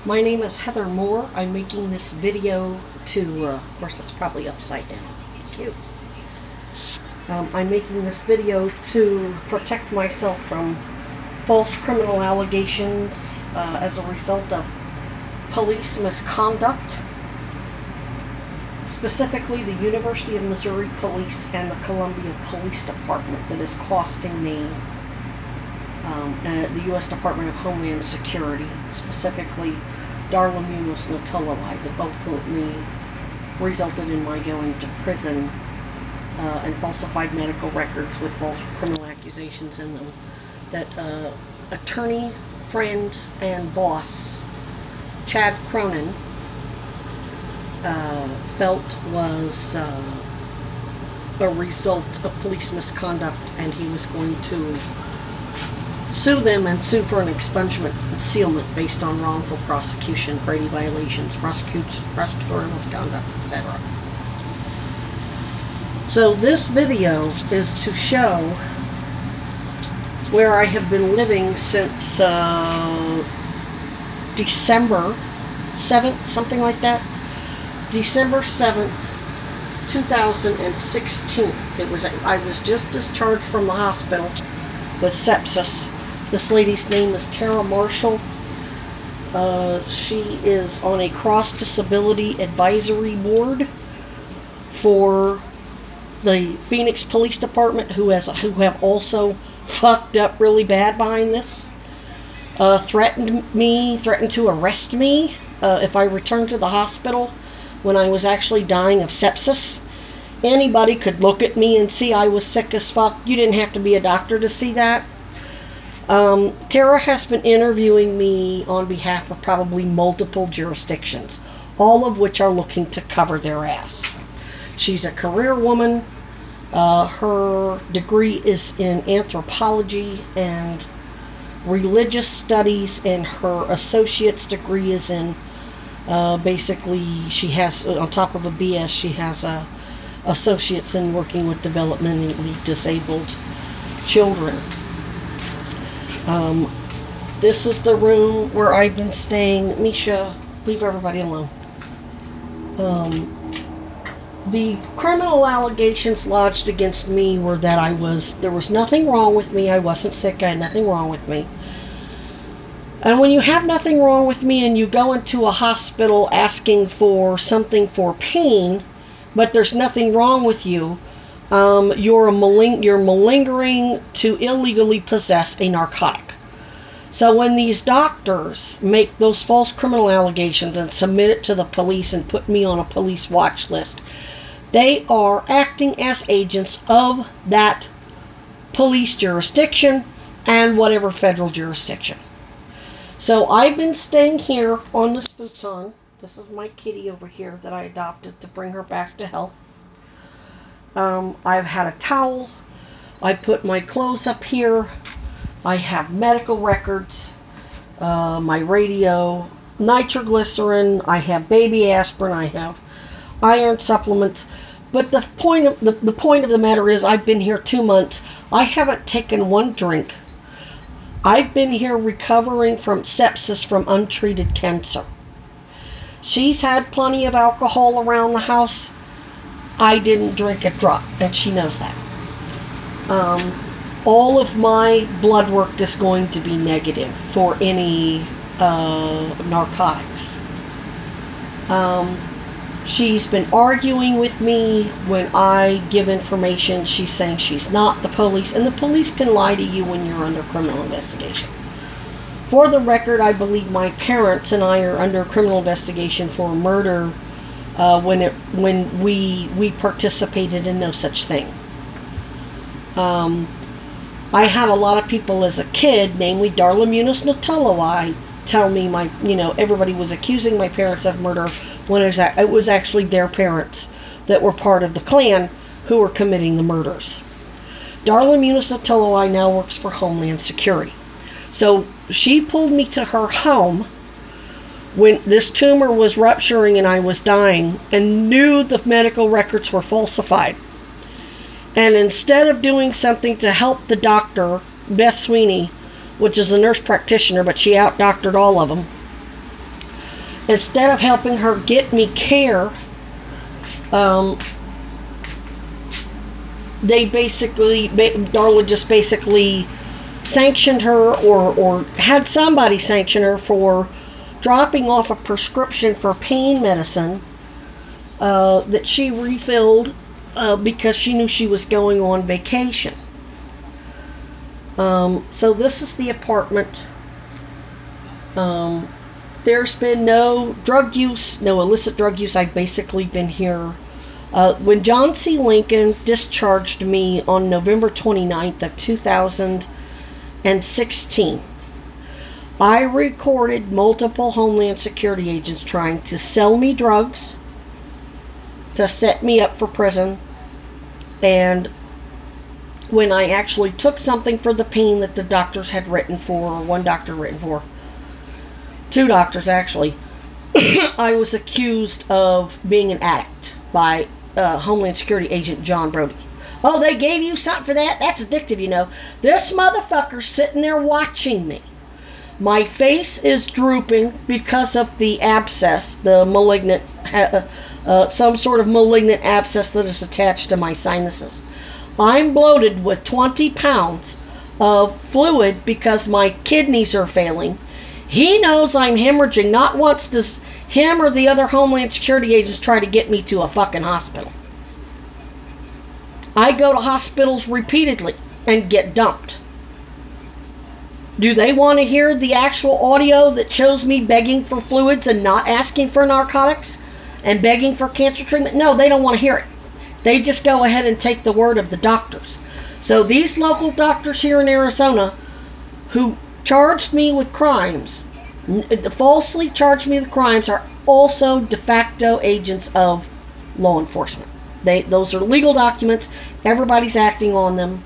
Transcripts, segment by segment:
My name is Heather Moore. I'm making this video to, of course it's probably upside down. Cute. I'm making this video to protect myself from false criminal allegations as a result of police misconduct. Specifically, the University of Missouri Police and the Columbia Police Department that is costing me the U.S. Department of Homeland Security, specifically Darla Munoz-Natolowai, that ultimately resulted in my going to prison and falsified medical records with false criminal accusations in them. That attorney, friend, and boss, Chad Cronin, felt was a result of police misconduct, and he was going to sue them and sue for an expungement concealment based on wrongful prosecution, Brady violations, prosecutorial misconduct, etc. So this video is to show where I have been living since December 7th, something like that. December 7th, 2016. I was just discharged from the hospital with sepsis. This lady's name is Tara Marshall. She is on a cross-disability advisory board for the Phoenix Police Department, who have also fucked up really bad behind this. Threatened to arrest me if I returned to the hospital when I was actually dying of sepsis. Anybody could look at me and see I was sick as fuck. You didn't have to be a doctor to see that. Tara has been interviewing me on behalf of probably multiple jurisdictions, all of which are looking to cover their ass. She's a career woman. Her degree is in anthropology and religious studies, and her associate's degree is in basically, she has, on top of a BS, she has a associates in working with developmentally disabled children. This is the room where I've been staying. Misha, leave everybody alone. The criminal allegations lodged against me were that there was nothing wrong with me. I wasn't sick. I had nothing wrong with me. And when you have nothing wrong with me and you go into a hospital asking for something for pain, but there's nothing wrong with you, you're malingering to illegally possess a narcotic. So when these doctors make those false criminal allegations and submit it to the police and put me on a police watch list, they are acting as agents of that police jurisdiction and whatever federal jurisdiction. So I've been staying here on this futon. This is my kitty over here that I adopted to bring her back to health. I've had a towel. I put my clothes up here. I have medical records, my radio, nitroglycerin. I have baby aspirin. I have iron supplements. But the point of the matter is, I've been here 2 months. I haven't taken one drink. I've been here recovering from sepsis from untreated cancer. She's had plenty of alcohol around the house. I didn't drink a drop, and she knows that. All of my blood work is going to be negative for any narcotics. She's been arguing with me when I give information. She's saying she's not the police, and the police can lie to you when you're under criminal investigation. For the record, I believe my parents and I are under criminal investigation for murder when we participated in no such thing. I had a lot of people as a kid, namely Darla Munoz-Natolowai, tell me everybody was accusing my parents of murder when it was actually their parents that were part of the Klan who were committing the murders. Darla Munoz-Natolowai now works for Homeland Security. So she pulled me to her home when this tumor was rupturing and I was dying, and knew the medical records were falsified. And instead of doing something to help the doctor, Beth Sweeney, which is a nurse practitioner, but she out-doctored all of them, instead of helping her get me care, they basically, Darla just basically sanctioned her, or had somebody sanction her for dropping off a prescription for pain medicine that she refilled because she knew she was going on vacation. So this is the apartment. There's been no drug use, no illicit drug use. I've basically been here. When John C. Lincoln discharged me on November 29th of 2016, I recorded multiple Homeland Security agents trying to sell me drugs, to set me up for prison, and when I actually took something for the pain that the doctors had written for, or one doctor written for, two doctors actually, I was accused of being an addict by Homeland Security agent John Brody. Oh, they gave you something for that? That's addictive, you know. This motherfucker's sitting there watching me. My face is drooping because of the abscess, the malignant, some sort of malignant abscess that is attached to my sinuses. I'm bloated with 20 pounds of fluid because my kidneys are failing. He knows I'm hemorrhaging. Not once does him or the other Homeland Security agents try to get me to a fucking hospital. I go to hospitals repeatedly and get dumped. Do they want to hear the actual audio that shows me begging for fluids and not asking for narcotics and begging for cancer treatment? No, they don't want to hear it. They just go ahead and take the word of the doctors. So these local doctors here in Arizona who charged me with crimes, falsely charged me with crimes, are also de facto agents of law enforcement. Those are legal documents. Everybody's acting on them.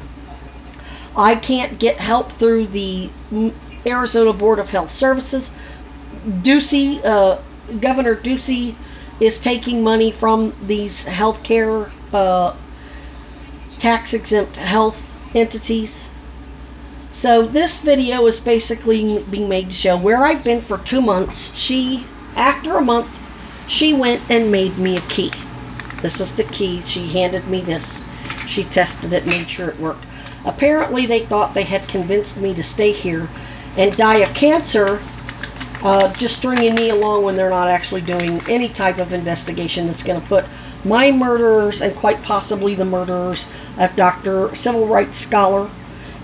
I can't get help through the Arizona Board of Health Services. Ducey, Governor Ducey is taking money from these healthcare tax-exempt health entities. So this video is basically being made to show where I've been for 2 months. After a month, she went and made me a key. This is the key. She handed me this. She tested it, made sure it worked. Apparently they thought they had convinced me to stay here and die of cancer, just stringing me along when they're not actually doing any type of investigation that's going to put my murderers, and quite possibly the murderers of Dr. Civil Rights Scholar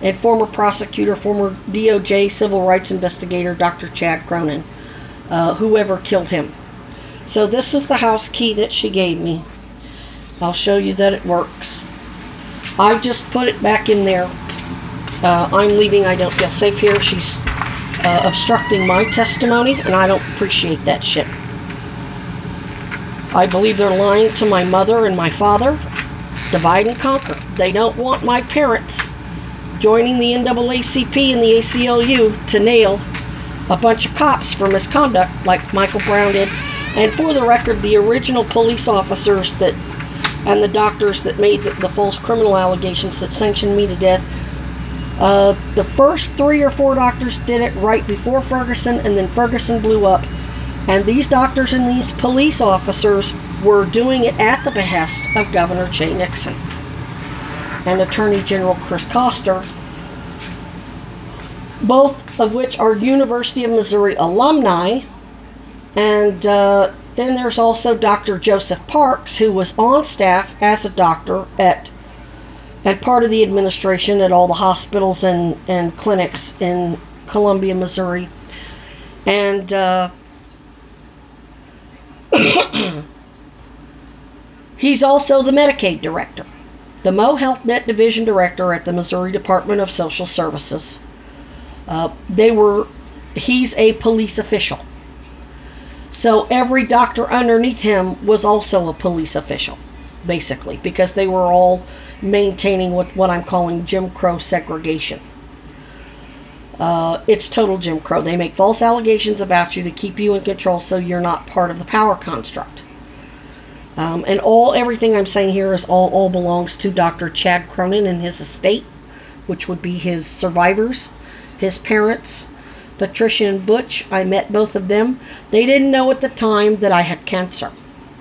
and former prosecutor, former DOJ civil rights investigator, Dr. Chad Cronin, whoever killed him. So this is the house key that she gave me. I'll show you that it works. I just put it back in there. I'm leaving. I don't feel safe here. She's obstructing my testimony, and I don't appreciate that shit. I believe they're lying to my mother and my father. Divide and conquer. They don't want my parents joining the NAACP and the ACLU to nail a bunch of cops for misconduct like Michael Brown did. And for the record, the original police officers and the doctors that made the false criminal allegations that sanctioned me to death, the first 3 or 4 doctors did it right before Ferguson, and then Ferguson blew up. And these doctors and these police officers were doing it at the behest of Governor Jay Nixon and Attorney General Chris Koster, both of which are University of Missouri alumni. And then there's also Dr. Joseph Parks, who was on staff as a doctor and part of the administration at all the hospitals and clinics in Columbia, Missouri. And he's also the Medicaid director, the Mo Health Net Division director at the Missouri Department of Social Services. He's a police official. So every doctor underneath him was also a police official, basically, because they were all maintaining what I'm calling Jim Crow segregation. It's total Jim Crow. They make false allegations about you to keep you in control so you're not part of the power construct. And everything I'm saying here is all belongs to Dr. Chad Cronin and his estate, which would be his survivors, his parents, Patricia and Butch, I met both of them. They didn't know at the time that I had cancer,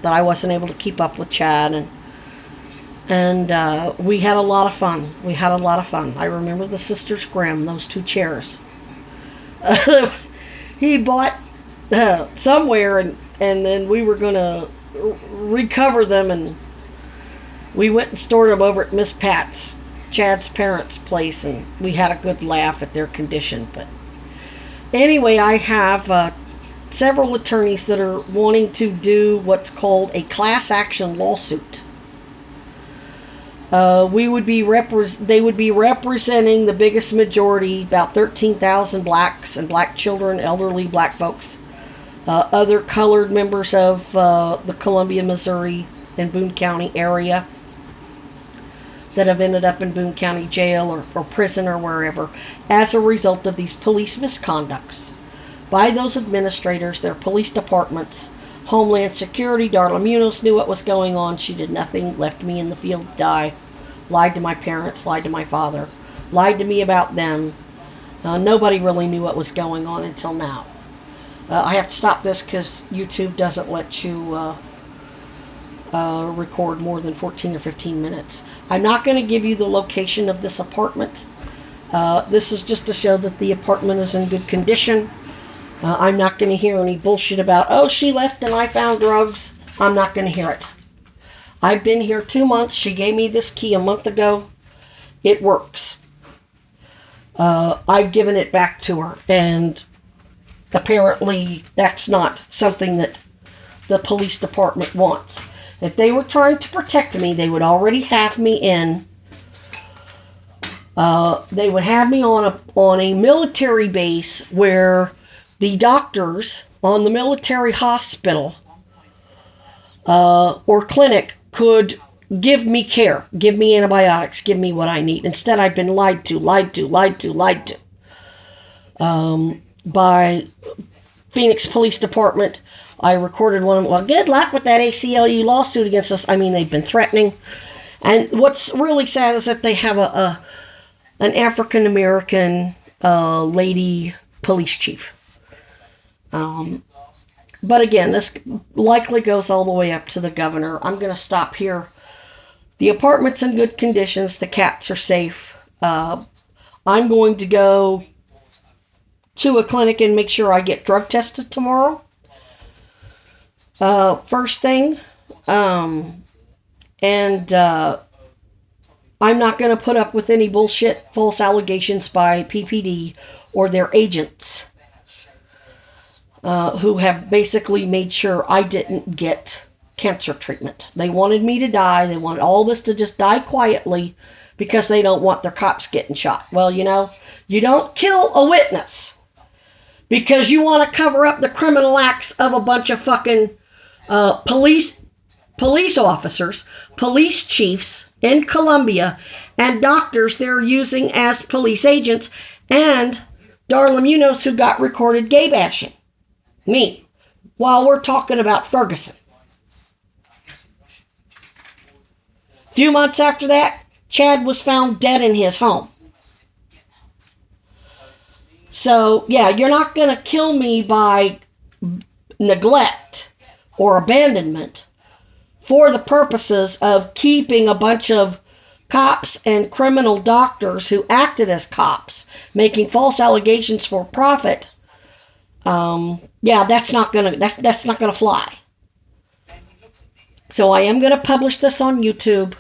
that I wasn't able to keep up with Chad, and we had a lot of fun. We had a lot of fun. I remember the Sisters Grimm, those two chairs. He bought somewhere, and then we were going to recover them, and we went and stored them over at Miss Pat's, Chad's parents' place, and we had a good laugh at their condition. But anyway, I have several attorneys that are wanting to do what's called a class action lawsuit. They would be representing the biggest majority, about 13,000 blacks and black children, elderly black folks, other colored members of the Columbia, Missouri, and Boone County area that have ended up in Boone County jail or prison or wherever as a result of these police misconducts by those administrators, their police departments. Homeland Security, Darla Munoz knew what was going on. She did nothing, left me in the field to die. Lied to my parents, lied to my father, lied to me about them. Nobody really knew what was going on until now. I have to stop this because YouTube doesn't let you record more than 14 or 15 minutes. I'm not going to give you the location of this apartment. This is just to show that the apartment is in good condition. I'm not going to hear any bullshit about, oh, she left and I found drugs. I'm not going to hear it. I've been here 2 months. She gave me this key a month ago. It works. I've given it back to her. And apparently that's not something that the police department wants. If they were trying to protect me, they would already have me in. They would have me on a military base where the doctors on the military hospital or clinic could give me care, give me antibiotics, give me what I need. Instead, I've been lied to by Phoenix Police Department. I recorded one of them. Well, good luck with that ACLU lawsuit against us. I mean, they've been threatening. And what's really sad is that they have an African-American lady police chief. But again, this likely goes all the way up to the governor. I'm going to stop here. The apartment's in good conditions. The cats are safe. I'm going to go to a clinic and make sure I get drug tested tomorrow. First thing. And I'm not going to put up with any bullshit, false allegations by PPD or their agents. Who have basically made sure I didn't get cancer treatment. They wanted me to die. They wanted all this to just die quietly because they don't want their cops getting shot. Well, you know, you don't kill a witness because you want to cover up the criminal acts of a bunch of fucking police officers, police chiefs in Columbia, and doctors they're using as police agents, and Darla Munoz, who got recorded gay bashing me while we're talking about Ferguson. A few months after that, Chad was found dead in his home. So, yeah, you're not going to kill me by neglect or abandonment for the purposes of keeping a bunch of cops and criminal doctors who acted as cops, making false allegations for profit. Yeah, that's not gonna fly. So I am gonna publish this on YouTube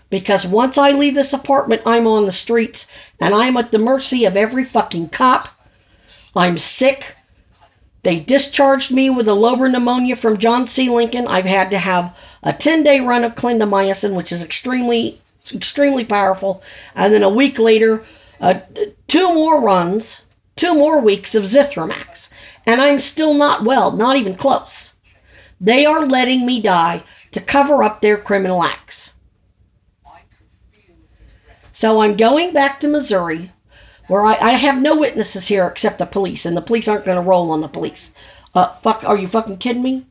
because once I leave this apartment, I'm on the streets and I'm at the mercy of every fucking cop. I'm sick. They discharged me with a lobar pneumonia from John C. Lincoln. I've had to have a 10-day run of clindamycin, which is extremely powerful, and then a week later, 2 more weeks of Zithromax. And I'm still not well, not even close. They are letting me die to cover up their criminal acts. So I'm going back to Missouri, where I have no witnesses here except the police, and the police aren't going to roll on the police. Are you fucking kidding me?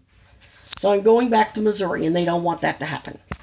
So I'm going back to Missouri, and they don't want that to happen.